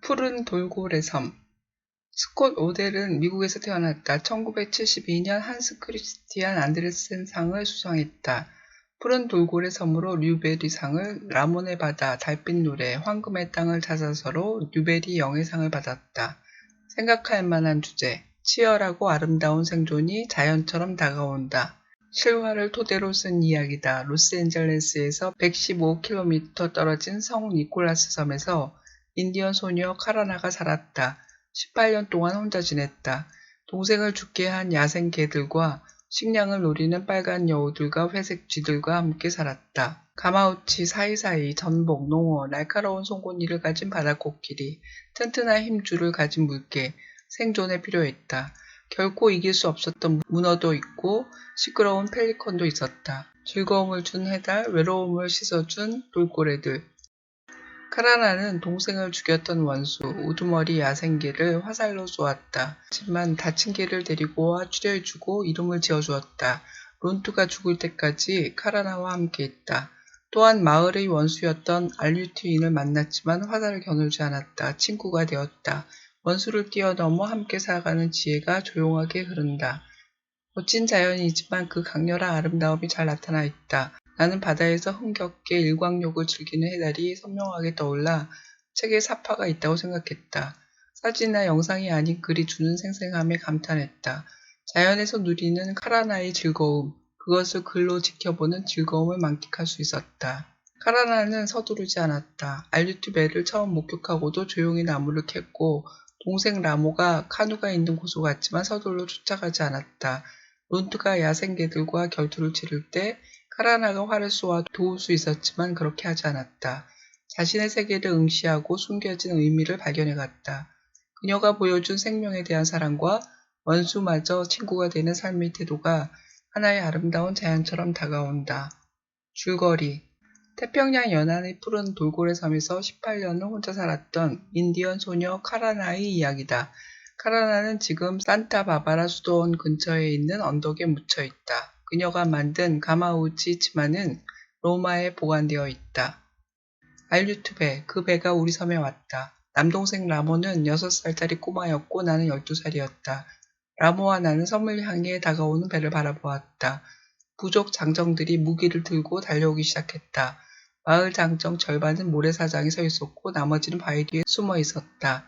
푸른 돌고래 섬. 스콧 오델은 미국에서 태어났다. 1972년 한스 크리스티안 안데르센 상을 수상했다. 푸른 돌고래 섬으로 류베리 상을, 라몬의 바다, 달빛 노래, 황금의 땅을 찾아서로 류베리 영예상을 받았다. 생각할 만한 주제. 치열하고 아름다운 생존이 자연처럼 다가온다. 실화를 토대로 쓴 이야기다. 로스앤젤레스에서 115km 떨어진 성 니콜라스 섬에서 인디언 소녀 카라나가 살았다. 18년 동안 혼자 지냈다. 동생을 죽게 한 야생 개들과 식량을 노리는 빨간 여우들과 회색 쥐들과 함께 살았다. 가마우치, 사이사이, 전복, 농어, 날카로운 송곳니를 가진 바다코끼리, 튼튼한 힘줄을 가진 물개, 생존에 필요했다. 결코 이길 수 없었던 문어도 있고 시끄러운 펠리컨도 있었다. 즐거움을 준 해달, 외로움을 씻어준 돌고래들. 카라나는 동생을 죽였던 원수, 우두머리 야생개를 화살로 쏘았다. 하지만 다친 개를 데리고 와 추려주고 이름을 지어주었다. 론투가 죽을 때까지 카라나와 함께 있다. 또한 마을의 원수였던 알류트인을 만났지만 화살을 겨누지 않았다. 친구가 되었다. 원수를 뛰어넘어 함께 살아가는 지혜가 조용하게 흐른다. 멋진 자연이지만 그 강렬한 아름다움이 잘 나타나 있다. 나는 바다에서 흥겹게 일광욕을 즐기는 해달이 선명하게 떠올라 책에 사파가 있다고 생각했다. 사진이나 영상이 아닌 글이 주는 생생함에 감탄했다. 자연에서 누리는 카라나의 즐거움, 그것을 글로 지켜보는 즐거움을 만끽할 수 있었다. 카라나는 서두르지 않았다. 알류트베를 처음 목격하고도 조용히 나무를 캤고 동생 라모가 카누가 있는 곳으로 갔지만 서둘러 쫓아가지 않았다. 론트가 야생개들과 결투를 치를 때 카라나가 활을 쏘아 도울 수 있었지만 그렇게 하지 않았다. 자신의 세계를 응시하고 숨겨진 의미를 발견해갔다. 그녀가 보여준 생명에 대한 사랑과 원수마저 친구가 되는 삶의 태도가 하나의 아름다운 자연처럼 다가온다. 줄거리. 태평양 연안의 푸른 돌고래 섬에서 18년을 혼자 살았던 인디언 소녀 카라나의 이야기다. 카라나는 지금 산타바바라 수도원 근처에 있는 언덕에 묻혀 있다. 그녀가 만든 가마우치 치마는 로마에 보관되어 있다. 알류트베, 그 배가 우리 섬에 왔다. 남동생 라모는 6살짜리 꼬마였고 나는 12살이었다. 라모와 나는 섬을 향해 다가오는 배를 바라보았다. 부족 장정들이 무기를 들고 달려오기 시작했다. 마을 장정 절반은 모래사장에 서 있었고 나머지는 바위 뒤에 숨어 있었다.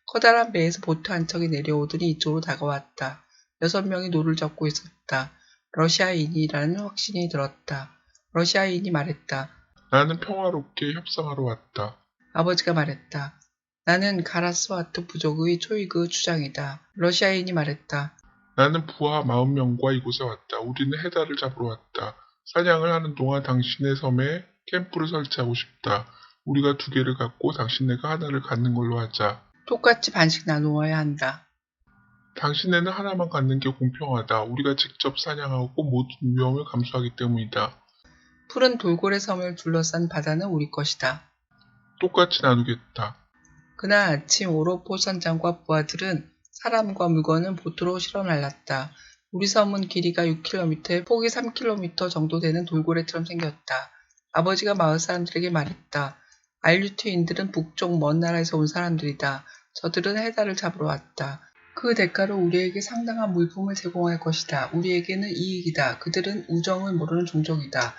커다란 배에서 보트 한 척이 내려오더니 이쪽으로 다가왔다. 6명이 노를 젓고 있었다. 러시아인이라는 확신이 들었다. 러시아인이 말했다. 나는 평화롭게 협상하러 왔다. 아버지가 말했다. 나는 가라스와트 부족의 초이그 주장이다. 러시아인이 말했다. 나는 부하 40명과 이곳에 왔다. 우리는 해달을 잡으러 왔다. 사냥을 하는 동안 당신의 섬에 캠프를 설치하고 싶다. 우리가 2개를 갖고 당신네가 하나를 갖는 걸로 하자. 똑같이 반씩 나누어야 한다. 당신네는 하나만 갖는 게 공평하다. 우리가 직접 사냥하고 모든 위험을 감수하기 때문이다. 푸른 돌고래 섬을 둘러싼 바다는 우리 것이다. 똑같이 나누겠다. 그날 아침 오로포 선장과 부하들은 사람과 물건을 보트로 실어 날랐다. 우리 섬은 길이가 6km에 폭이 3km 정도 되는 돌고래처럼 생겼다. 아버지가 마을 사람들에게 말했다. 알류트인들은 북쪽 먼 나라에서 온 사람들이다. 저들은 해달을 잡으러 왔다. 그 대가로 우리에게 상당한 물품을 제공할 것이다. 우리에게는 이익이다. 그들은 우정을 모르는 종족이다.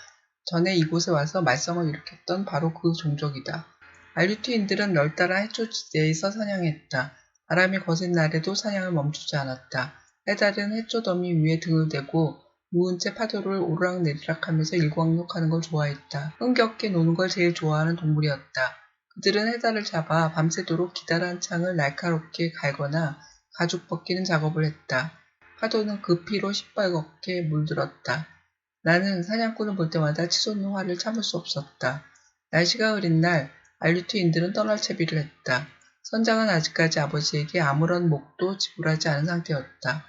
전에 이곳에 와서 말썽을 일으켰던 바로 그 종족이다. 알류트인들은 널따란 해초지대에서 사냥했다. 바람이 거센 날에도 사냥을 멈추지 않았다. 해달은 해초더미 위에 등을 대고 누운 채 파도를 오르락내리락 하면서 일광욕하는 걸 좋아했다. 흥겹게 노는 걸 제일 좋아하는 동물이었다. 그들은 해달을 잡아 밤새도록 기다란 창을 날카롭게 갈거나 가죽 벗기는 작업을 했다. 파도는 그 피로 시뻘겋게 물들었다. 나는 사냥꾼을 볼 때마다 치솟는 화를 참을 수 없었다. 날씨가 흐린 날 알류트인들은 떠날 채비를 했다. 선장은 아직까지 아버지에게 아무런 목도 지불하지 않은 상태였다.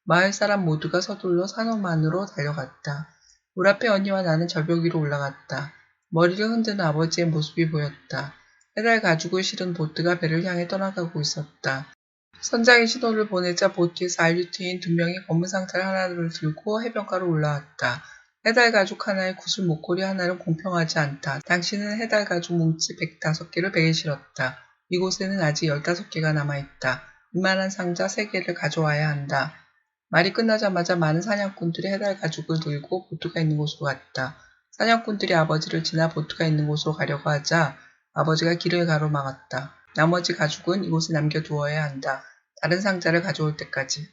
마을 사람 모두가 서둘러 산호만으로 달려갔다. 물 앞에 언니와 나는 절벽 위로 올라갔다. 머리를 흔드는 아버지의 모습이 보였다. 해달 가죽을 실은 보트가 배를 향해 떠나가고 있었다. 선장이 신호를 보내자 보트에서 알류트인 2명이 검은 상자를 하나를 들고 해변가로 올라왔다. 해달 가죽 하나에 구슬 목걸이 하나는 공평하지 않다. 당신은 해달 가죽 뭉치 105개를 배에 실었다. 이곳에는 아직 15개가 남아있다. 이만한 상자 3개를 가져와야 한다. 말이 끝나자마자 많은 사냥꾼들이 해달 가죽을 들고 보트가 있는 곳으로 갔다. 사냥꾼들이 아버지를 지나 보트가 있는 곳으로 가려고 하자 아버지가 길을 가로막았다. 나머지 가죽은 이곳에 남겨두어야 한다. 다른 상자를 가져올 때까지.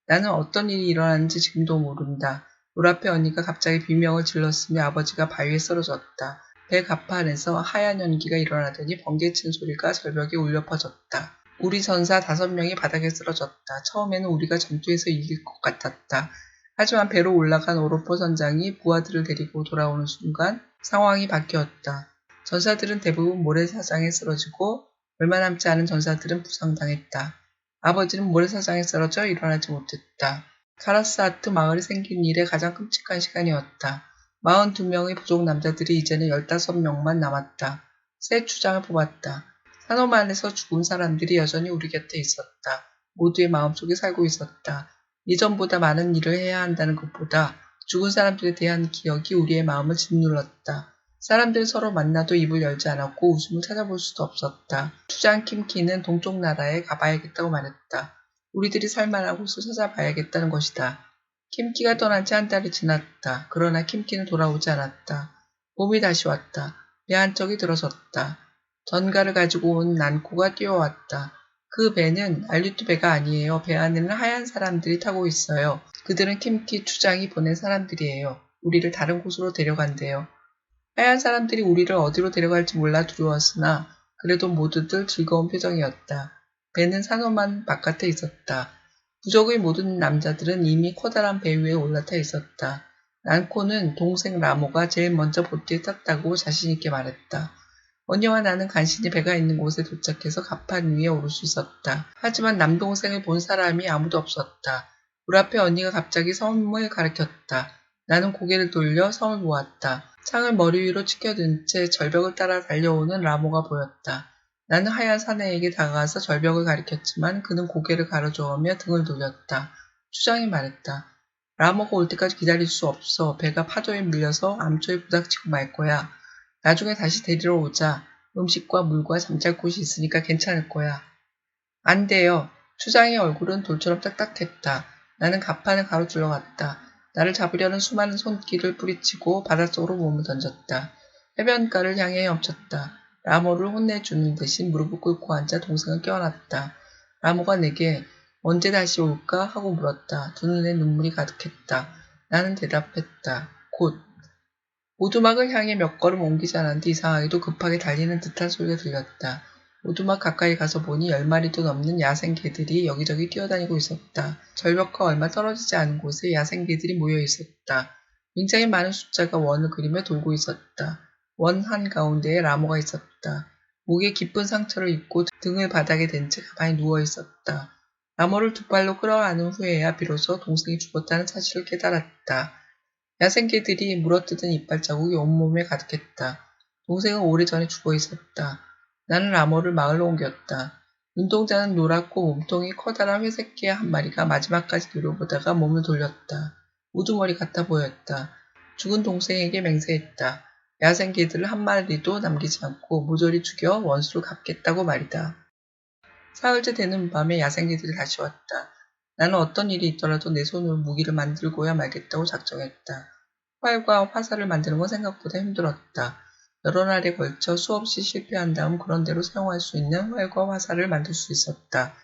나는 어떤 일이 일어났는지 지금도 모른다. 노라페 언니가 갑자기 비명을 질렀으며 아버지가 바위에 쓰러졌다. 배 가판에서 하얀 연기가 일어나더니 번개친 소리가 절벽에 울려 퍼졌다. 우리 전사 5명이 바닥에 쓰러졌다. 처음에는 우리가 전투에서 이길 것 같았다. 하지만 배로 올라간 오로포 선장이 부하들을 데리고 돌아오는 순간 상황이 바뀌었다. 전사들은 대부분 모래사장에 쓰러지고 얼마 남지 않은 전사들은 부상당했다. 아버지는 모래사장에 쓰러져 일어나지 못했다. 카라스아트 마을이 생긴 일에 가장 끔찍한 시간이었다. 42명의 부족 남자들이 이제는 15명만 남았다. 새 추장을 뽑았다. 산호만에서 죽은 사람들이 여전히 우리 곁에 있었다. 모두의 마음속에 살고 있었다. 예전보다 많은 일을 해야 한다는 것보다 죽은 사람들에 대한 기억이 우리의 마음을 짓눌렀다. 사람들이 서로 만나도 입을 열지 않았고 웃음을 찾아볼 수도 없었다. 추장 킴키는 동쪽 나라에 가봐야겠다고 말했다. 우리들이 살만한 곳을 찾아봐야겠다는 것이다. 킴키가 떠난 지 한 달이 지났다. 그러나 킴키는 돌아오지 않았다. 봄이 다시 왔다. 배 한 척이 들어섰다. 전가를 가지고 온 난코가 뛰어왔다. 그 배는 알류트 배가 아니에요. 배 안에는 하얀 사람들이 타고 있어요. 그들은 킴키 추장이 보낸 사람들이에요. 우리를 다른 곳으로 데려간대요. 하얀 사람들이 우리를 어디로 데려갈지 몰라 두려웠으나 그래도 모두들 즐거운 표정이었다. 배는 산호만 바깥에 있었다. 부족의 모든 남자들은 이미 커다란 배 위에 올라타 있었다. 난코는 동생 라모가 제일 먼저 보트에 탔다고 자신있게 말했다. 언니와 나는 간신히 배가 있는 곳에 도착해서 갑판 위에 오를 수 있었다. 하지만 남동생을 본 사람이 아무도 없었다. 물 앞에 언니가 갑자기 섬을 가리켰다. 나는 고개를 돌려 섬을 보았다. 창을 머리 위로 치켜든 채 절벽을 따라 달려오는 라모가 보였다. 나는 하얀 사내에게 다가가서 절벽을 가리켰지만 그는 고개를 가로저으며 등을 돌렸다. 추장이 말했다. 라모가 올 때까지 기다릴 수 없어. 배가 파도에 밀려서 암초에 부닥치고 말 거야. 나중에 다시 데리러 오자. 음식과 물과 잠잘 곳이 있으니까 괜찮을 거야. 안 돼요. 추장의 얼굴은 돌처럼 딱딱했다. 나는 갑판을 가로질러 갔다. 나를 잡으려는 수많은 손길을 뿌리치고 바닷속으로 몸을 던졌다. 해변가를 향해 헤엄쳤다. 라모를 혼내주는 대신 무릎을 꿇고 앉아 동생을 껴안았다. 라모가 내게 언제 다시 올까 하고 물었다. 두 눈에 눈물이 가득했다. 나는 대답했다. 곧. 오두막을 향해 몇 걸음 옮기지 않았는데 이상하게도 급하게 달리는 듯한 소리가 들렸다. 오두막 가까이 가서 보니 10마리도 넘는 야생개들이 여기저기 뛰어다니고 있었다. 절벽과 얼마 떨어지지 않은 곳에 야생개들이 모여 있었다. 굉장히 많은 숫자가 원을 그리며 돌고 있었다. 원 한가운데에 라모가 있었다. 목에 깊은 상처를 입고 등을 바닥에 댄 채 가만히 누워 있었다. 라모를 두 발로 끌어안은 후에야 비로소 동생이 죽었다는 사실을 깨달았다. 야생개들이 물어뜯은 이빨 자국이 온몸에 가득했다. 동생은 오래전에 죽어 있었다. 나는 라모를 마을로 옮겼다. 눈동자는 노랗고 몸통이 커다란 회색개 한 마리가 마지막까지 노려보다가 몸을 돌렸다. 우두머리 같아 보였다. 죽은 동생에게 맹세했다. 야생개들을 한 마리도 남기지 않고 모조리 죽여 원수를 갚겠다고 말이다. 사흘째 되는 밤에 야생개들이 다시 왔다. 나는 어떤 일이 있더라도 내 손으로 무기를 만들고야 말겠다고 작정했다. 활과 화살을 만드는 건 생각보다 힘들었다. 여러 날에 걸쳐 수없이 실패한 다음 그런대로 사용할 수 있는 활과 화살을 만들 수 있었다.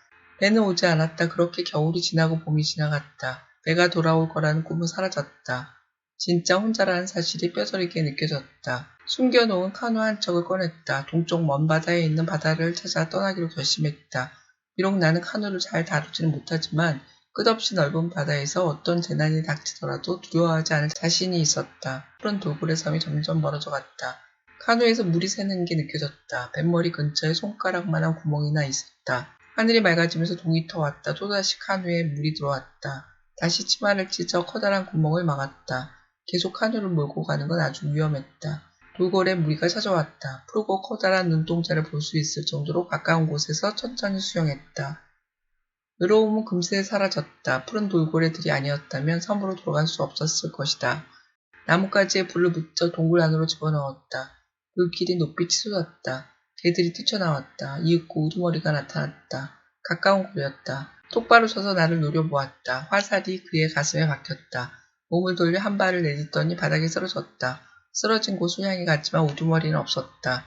배는 오지 않았다. 그렇게 겨울이 지나고 봄이 지나갔다. 배가 돌아올 거라는 꿈은 사라졌다. 진짜 혼자라는 사실이 뼈저리게 느껴졌다. 숨겨놓은 카누 한 척을 꺼냈다. 동쪽 먼 바다에 있는 바다를 찾아 떠나기로 결심했다. 비록 나는 카누를 잘 다루지는 못하지만 끝없이 넓은 바다에서 어떤 재난이 닥치더라도 두려워하지 않을 자신이 있었다. 푸른 돌고래 섬이 점점 멀어져 갔다. 카누에서 물이 새는 게 느껴졌다. 뱃머리 근처에 손가락만한 구멍이나 있었다. 하늘이 맑아지면서 동이 터왔다. 또다시 카누에 물이 들어왔다. 다시 치마를 찢어 커다란 구멍을 막았다. 계속 카누를 몰고 가는 건 아주 위험했다. 돌고래 무리가 찾아왔다. 푸르고 커다란 눈동자를 볼 수 있을 정도로 가까운 곳에서 천천히 수영했다. 외로움은 금세 사라졌다. 푸른 돌고래들이 아니었다면 섬으로 돌아갈 수 없었을 것이다. 나뭇가지에 불을 붙여 동굴 안으로 집어넣었다. 불길이 높이 치솟았다. 개들이 뛰쳐나왔다. 이윽고 우두머리가 나타났다. 가까운 거리였다. 똑바로 서서 나를 노려보았다. 화살이 그의 가슴에 박혔다. 몸을 돌려 한 발을 내딛더니 바닥에 쓰러졌다. 쓰러진 곳을 향해 갔지만 우두머리는 없었다.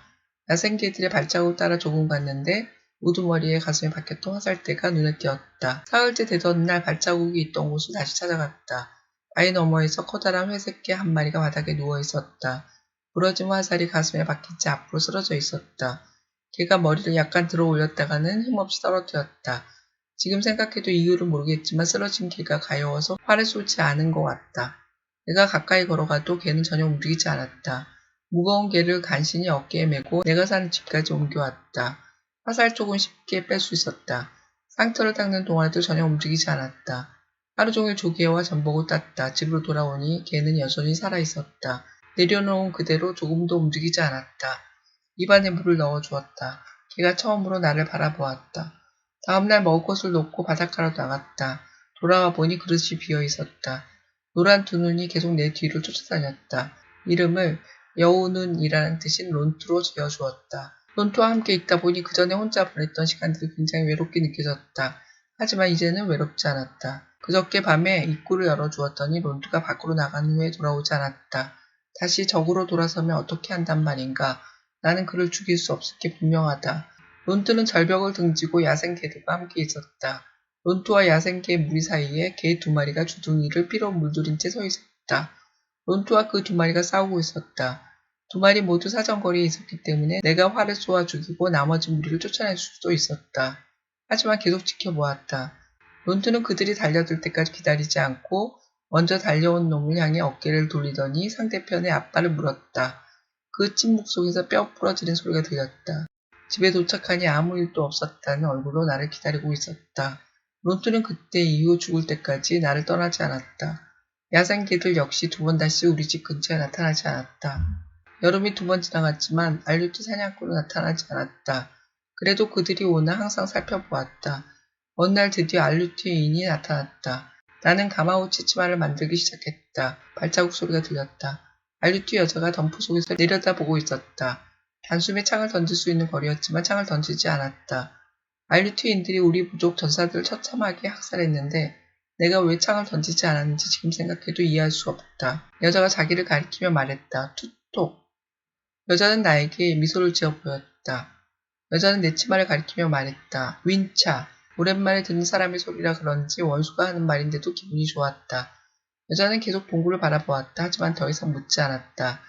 야생개들의 발자국을 따라 조금 갔는데 우두머리에 가슴에 박혔던 화살대가 눈에 띄었다. 사흘째 되던 날 발자국이 있던 곳을 다시 찾아갔다. 바위 너머에서 커다란 회색개 한 마리가 바닥에 누워 있었다. 부러진 화살이 가슴에 박힌 채 앞으로 쓰러져 있었다. 개가 머리를 약간 들어 올렸다가는 힘없이 떨어뜨렸다. 지금 생각해도 이유를 모르겠지만 쓰러진 개가 가여워서 화를 쏘지 않은 것 같다. 내가 가까이 걸어가도 개는 전혀 움직이지 않았다. 무거운 개를 간신히 어깨에 메고 내가 사는 집까지 옮겨왔다. 화살 쪽은 쉽게 뺄 수 있었다. 상처를 닦는 동안에도 전혀 움직이지 않았다. 하루 종일 조개와 전복을 땄다. 집으로 돌아오니 개는 여전히 살아있었다. 내려놓은 그대로 조금도 움직이지 않았다. 입안에 물을 넣어주었다. 개가 처음으로 나를 바라보았다. 다음날 먹을 것을 놓고 바닷가로 나갔다. 돌아와 보니 그릇이 비어 있었다. 노란 두 눈이 계속 내 뒤를 쫓아다녔다. 이름을 여우눈이라는 뜻인 론투로 지어주었다. 론투와 함께 있다 보니 그 전에 혼자 보냈던 시간들이 굉장히 외롭게 느껴졌다. 하지만 이제는 외롭지 않았다. 그저께 밤에 입구를 열어주었더니 론투가 밖으로 나간 후에 돌아오지 않았다. 다시 적으로 돌아서면 어떻게 한단 말인가. 나는 그를 죽일 수 없을 게 분명하다. 론투는 절벽을 등지고 야생개들과 함께 있었다. 론투와 야생개의 무리 사이에 개 두 마리가 주둥이를 피로 물들인 채 서 있었다. 론투와 그 두 마리가 싸우고 있었다. 두 마리 모두 사정거리에 있었기 때문에 내가 활을 쏘아 죽이고 나머지 무리를 쫓아낼 수도 있었다. 하지만 계속 지켜보았다. 론투는 그들이 달려들 때까지 기다리지 않고 먼저 달려온 놈을 향해 어깨를 돌리더니 상대편의 앞발을 물었다. 그 침묵 속에서 뼈 부러지는 소리가 들렸다. 집에 도착하니 아무 일도 없었다는 얼굴로 나를 기다리고 있었다. 론투는 그때 이후 죽을 때까지 나를 떠나지 않았다. 야생개들 역시 두 번 다시 우리 집 근처에 나타나지 않았다. 여름이 두 번 지나갔지만 알류트 사냥꾼은 나타나지 않았다. 그래도 그들이 오나 항상 살펴보았다. 어느 날 드디어 알류트의 인이 나타났다. 나는 가마우치 치마를 만들기 시작했다. 발자국 소리가 들렸다. 알류트 여자가 덤프 속에서 내려다보고 있었다. 단숨에 창을 던질 수 있는 거리였지만 창을 던지지 않았다. 알류트인들이 우리 부족 전사들을 처참하게 학살했는데 내가 왜 창을 던지지 않았는지 지금 생각해도 이해할 수 없다. 여자가 자기를 가리키며 말했다. 투톡. 여자는 나에게 미소를 지어 보였다. 여자는 내 치마를 가리키며 말했다. 윈차. 오랜만에 듣는 사람의 소리라 그런지 원수가 하는 말인데도 기분이 좋았다. 여자는 계속 동굴을 바라보았다. 하지만 더 이상 묻지 않았다.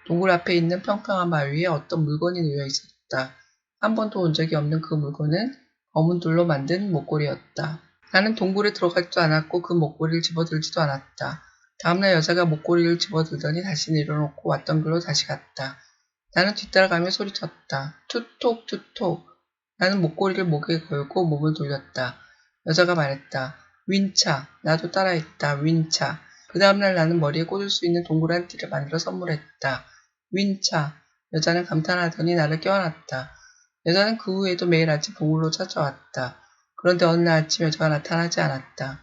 동굴 앞에 있는 평평한 바위 위에 어떤 물건이 놓여 있었다. 한 번도 온 적이 없는 그 물건은 검은 돌로 만든 목걸이였다. 나는 동굴에 들어가지도 않았고 그 목걸이를 집어들지도 않았다. 다음날 여자가 목걸이를 집어들더니 다시 내려놓고 왔던 길로 다시 갔다. 나는 뒤따라가며 소리쳤다. 투톡 투톡. 나는 목걸이를 목에 걸고 몸을 돌렸다. 여자가 말했다. 윈차. 나도 따라했다. 윈차. 그 다음날 나는 머리에 꽂을 수 있는 동그란 띠를 만들어 선물했다. 윈차. 여자는 감탄하더니 나를 껴안았다. 여자는 그 후에도 매일 아침 동굴로 찾아왔다. 그런데 어느 날 아침 여자가 나타나지 않았다.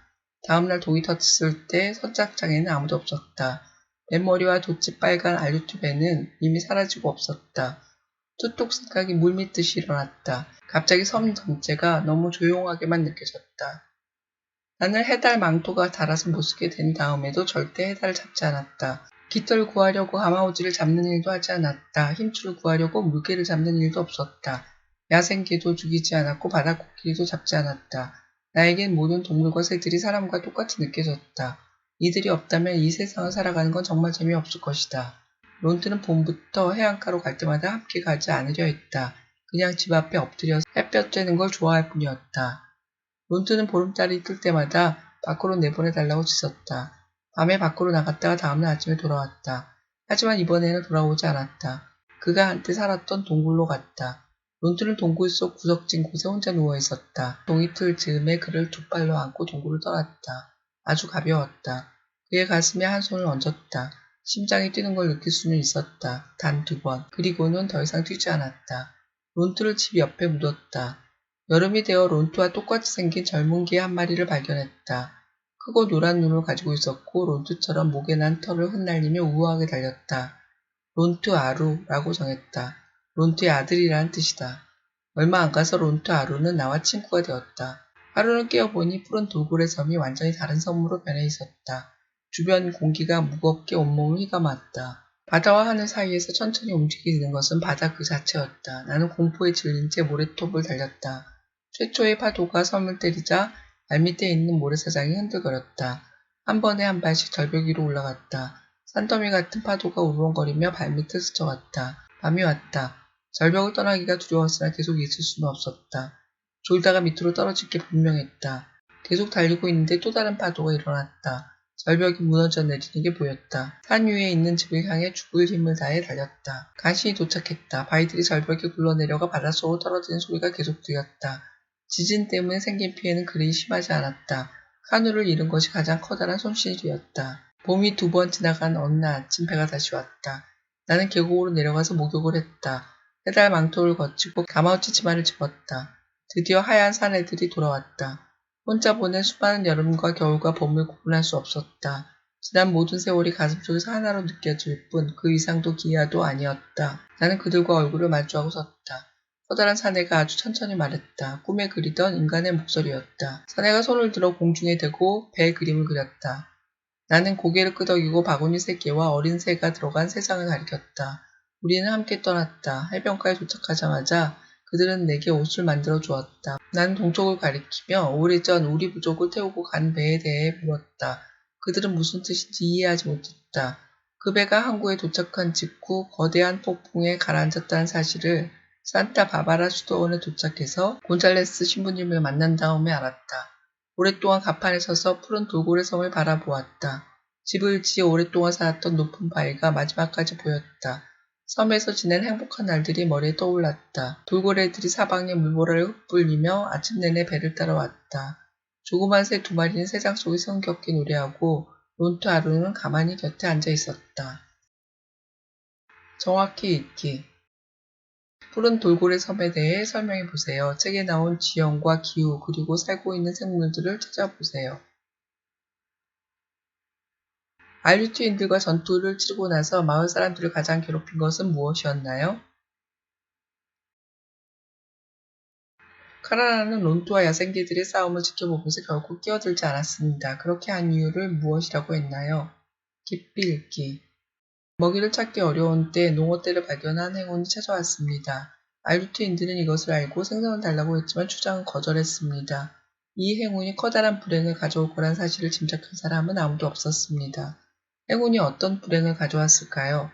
다음날 동이 텄을 때 선착장에는 아무도 없었다. 맨머리와 돛지 빨간 알류트 배는 이미 사라지고 없었다. 투톡 생각이 물밀듯이 일어났다. 갑자기 섬 전체가 너무 조용하게만 느껴졌다. 나는 해달 망토가 닳아서 못쓰게 된 다음에도 절대 해달을 잡지 않았다. 깃털을 구하려고 가마우지를 잡는 일도 하지 않았다. 힘줄을 구하려고 물개를 잡는 일도 없었다. 야생개도 죽이지 않았고 바다코끼리도 잡지 않았다. 나에겐 모든 동물과 새들이 사람과 똑같이 느껴졌다. 이들이 없다면 이 세상을 살아가는 건 정말 재미없을 것이다. 론트는 봄부터 해안가로 갈 때마다 함께 가지 않으려 했다. 그냥 집 앞에 엎드려서 햇볕 쬐는 걸 좋아할 뿐이었다. 론트는 보름달이 뜰 때마다 밖으로 내보내달라고 짖었다. 밤에 밖으로 나갔다가 다음날 아침에 돌아왔다. 하지만 이번에는 돌아오지 않았다. 그가 한때 살았던 동굴로 갔다. 론트는 동굴 속 구석진 곳에 혼자 누워있었다. 동이틀 즈음에 그를 두 팔로 안고 동굴을 떠났다. 아주 가벼웠다. 그의 가슴에 한 손을 얹었다. 심장이 뛰는 걸 느낄 수는 있었다. 단 2번. 그리고는 더 이상 뛰지 않았다. 론트를 집 옆에 묻었다. 여름이 되어 론트와 똑같이 생긴 젊은 개 한 마리를 발견했다. 크고 노란 눈을 가지고 있었고 론트처럼 목에 난 털을 흩날리며 우아하게 달렸다. 론트 아루라고 정했다. 론트의 아들이라는 뜻이다. 얼마 안 가서 론트 아루는 나와 친구가 되었다. 하루는 깨어보니 푸른 돌고래 섬이 완전히 다른 섬으로 변해 있었다. 주변 공기가 무겁게 온몸을 휘감았다. 바다와 하늘 사이에서 천천히 움직이는 것은 바다 그 자체였다. 나는 공포에 질린 채 모래톱을 달렸다. 최초의 파도가 섬을 때리자 발밑에 있는 모래사장이 흔들거렸다. 한 번에 한 발씩 절벽 위로 올라갔다. 산더미 같은 파도가 우르렁거리며 발밑을 스쳐갔다. 밤이 왔다. 절벽을 떠나기가 두려웠으나 계속 있을 수는 없었다. 졸다가 밑으로 떨어질 게 분명했다. 계속 달리고 있는데 또 다른 파도가 일어났다. 절벽이 무너져 내리는 게 보였다. 산 위에 있는 집을 향해 죽을 힘을 다해 달렸다. 간신히 도착했다. 바위들이 절벽에 굴러내려가 바닷속으로 떨어지는 소리가 계속 들렸다. 지진 때문에 생긴 피해는 그리 심하지 않았다. 카누를 잃은 것이 가장 커다란 손실이었다. 봄이 2번 지나간 어느 날 아침 배가 다시 왔다. 나는 계곡으로 내려가서 목욕을 했다. 해달 망토를 거치고 가마우치 치마를 집었다. 드디어 하얀 사내들이 돌아왔다. 혼자 보낸 수많은 여름과 겨울과 봄을 구분할 수 없었다. 지난 모든 세월이 가슴속에서 하나로 느껴질 뿐 그 이상도 기이하도 아니었다. 나는 그들과 얼굴을 마주하고 섰다. 커다란 사내가 아주 천천히 말했다. 꿈에 그리던 인간의 목소리였다. 사내가 손을 들어 공중에 대고 배 그림을 그렸다. 나는 고개를 끄덕이고 바구니 3개와 어린 새가 들어간 세상을 가리켰다. 우리는 함께 떠났다. 해변가에 도착하자마자 그들은 내게 옷을 만들어 주었다. 나는 동쪽을 가리키며 오래전 우리 부족을 태우고 간 배에 대해 물었다. 그들은 무슨 뜻인지 이해하지 못했다. 그 배가 항구에 도착한 직후 거대한 폭풍에 가라앉았다는 사실을 산타 바바라 수도원에 도착해서 곤잘레스 신부님을 만난 다음에 알았다. 오랫동안 갑판에 서서 푸른 돌고래 섬을 바라보았다. 집을 지어 오랫동안 살았던 높은 바위가 마지막까지 보였다. 섬에서 지낸 행복한 날들이 머리에 떠올랐다. 돌고래들이 사방에 물보라를 흩불리며 아침 내내 배를 따라왔다. 조그만 새 2마리는 새장 속에 성겹게 노래하고 론트 아루는 가만히 곁에 앉아 있었다. 정확히 읽기. 푸른 돌고래 섬에 대해 설명해 보세요. 책에 나온 지형과 기후 그리고 살고 있는 생물들을 찾아보세요. 알류트인들과 전투를 치르고 나서 마을 사람들을 가장 괴롭힌 것은 무엇이었나요? 카라나는 론트와 야생개들의 싸움을 지켜보면서 결국 끼어들지 않았습니다. 그렇게 한 이유를 무엇이라고 했나요? 깊이 읽기. 먹이를 찾기 어려운 때 농어떼를 발견한 행운이 찾아왔습니다. 알류트인들은 이것을 알고 생선을 달라고 했지만 추장은 거절했습니다. 이 행운이 커다란 불행을 가져올 거란 사실을 짐작한 사람은 아무도 없었습니다. 행운이 어떤 불행을 가져왔을까요?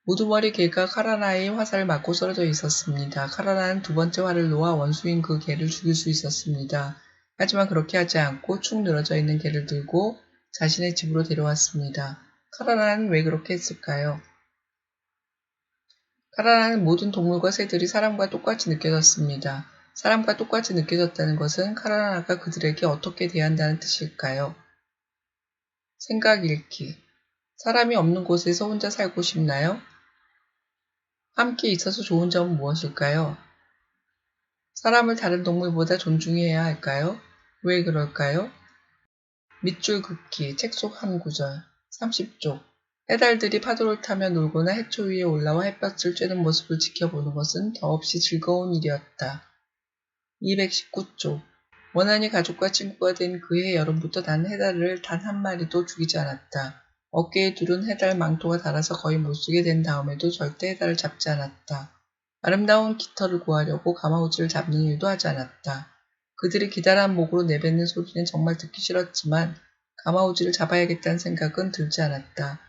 우두머리 개가 카라나의 화살을 맞고 쓰러져 있었습니다. 카라나는 2번째 활을 놓아 원수인 그 개를 죽일 수 있었습니다. 하지만 그렇게 하지 않고 축 늘어져 있는 개를 들고 자신의 집으로 데려왔습니다. 카라나는 왜 그렇게 했을까요? 카라나는 모든 동물과 새들이 사람과 똑같이 느껴졌습니다. 사람과 똑같이 느껴졌다는 것은 카라나가 그들에게 어떻게 대한다는 뜻일까요? 생각 읽기. 사람이 없는 곳에서 혼자 살고 싶나요? 함께 있어서 좋은 점은 무엇일까요? 사람을 다른 동물보다 존중해야 할까요? 왜 그럴까요? 밑줄 긋기, 책 속 한 구절, 30쪽. 해달들이 파도를 타며 놀거나 해초 위에 올라와 햇볕을 쬐는 모습을 지켜보는 것은 더없이 즐거운 일이었다. 219쪽. 원한이 가족과 친구가 된 그해 여름부터 난 해달을 단 한 마리도 죽이지 않았다. 어깨에 두른 해달 망토가 닳아서 거의 못쓰게 된 다음에도 절대 해달을 잡지 않았다. 아름다운 깃털을 구하려고 가마우지를 잡는 일도 하지 않았다. 그들이 기다란 목으로 내뱉는 소리는 정말 듣기 싫었지만 가마우지를 잡아야겠다는 생각은 들지 않았다.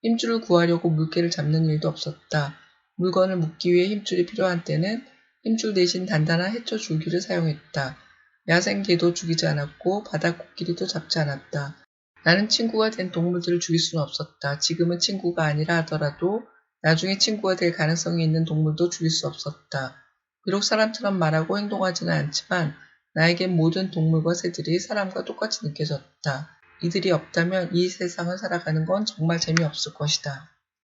힘줄을 구하려고 물개를 잡는 일도 없었다. 물건을 묶기 위해 힘줄이 필요한 때는 힘줄 대신 단단한 해초 줄기를 사용했다. 야생개도 죽이지 않았고 바다코끼리도 잡지 않았다. 나는 친구가 된 동물들을 죽일 수는 없었다. 지금은 친구가 아니라 하더라도 나중에 친구가 될 가능성이 있는 동물도 죽일 수 없었다. 비록 사람처럼 말하고 행동하지는 않지만 나에겐 모든 동물과 새들이 사람과 똑같이 느껴졌다. 이들이 없다면 이 세상을 살아가는 건 정말 재미없을 것이다.